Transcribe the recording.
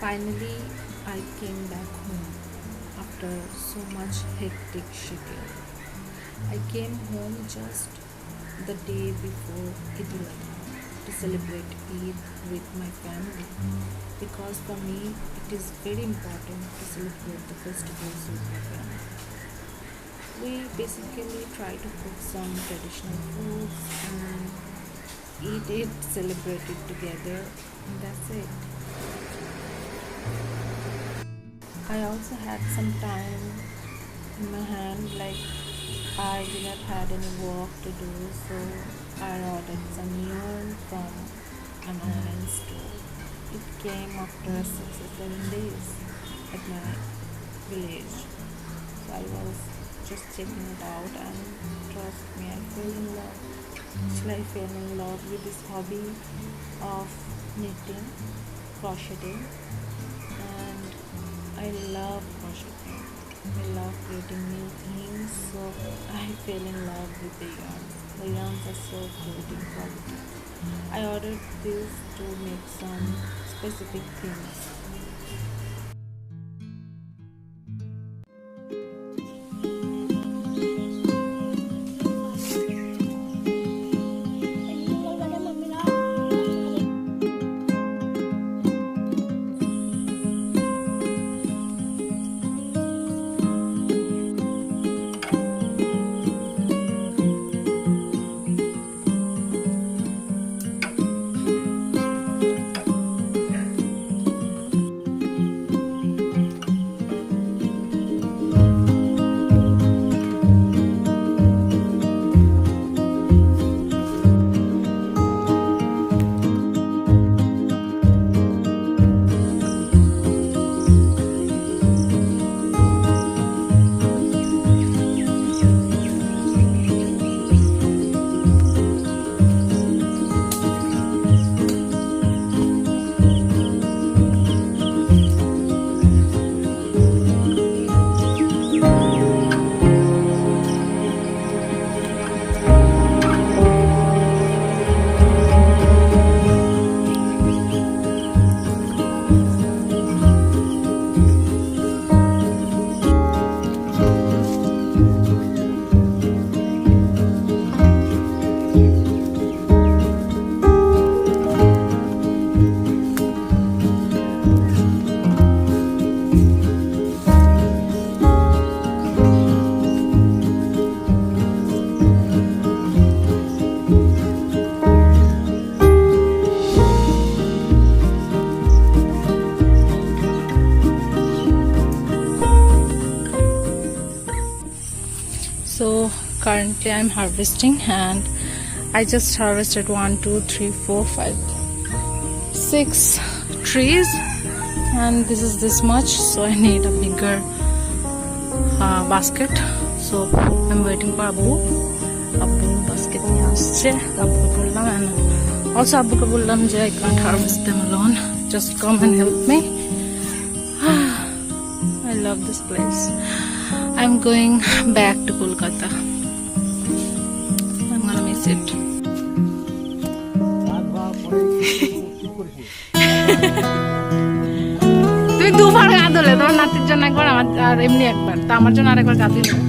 Finally, I came back home after so much hectic schedule. I came home just the day before Eid al-Adha to celebrate Eid with my family because for me it is very important to celebrate the festivals with my family. We basically try to cook some traditional foods and eat it, celebrate it together, and that's it. I also had some time in my hand, like I did not had any work to do, so I ordered some yarn from an online store. It came after 6 or 7 days at my village, so I was just checking it out, and trust me, I fell in love. Actually, I fell in love with this hobby of knitting, crocheting, and I love crocheting. I love creating new things, so I fell in love with the yarns. The yarns are so good in quality. I ordered this to make some specific things. So currently I'm harvesting, and I just harvested 1, 2, 3, 4, 5, 6 trees, and this is this much, so I need a bigger basket. So I'm waiting for Abu basket niye asche. Abu ko bollam, and also Abu ko bollam je I can't harvest them alone, just come and help me. I love this place. I'm going back to Kolkata. I'm gonna miss it. তুমি দুবার গা ধুলে, তোমার নাতির জন্য একবার আর এমনি একবার, তা আমার জন্য আরেকবার গা দিলে।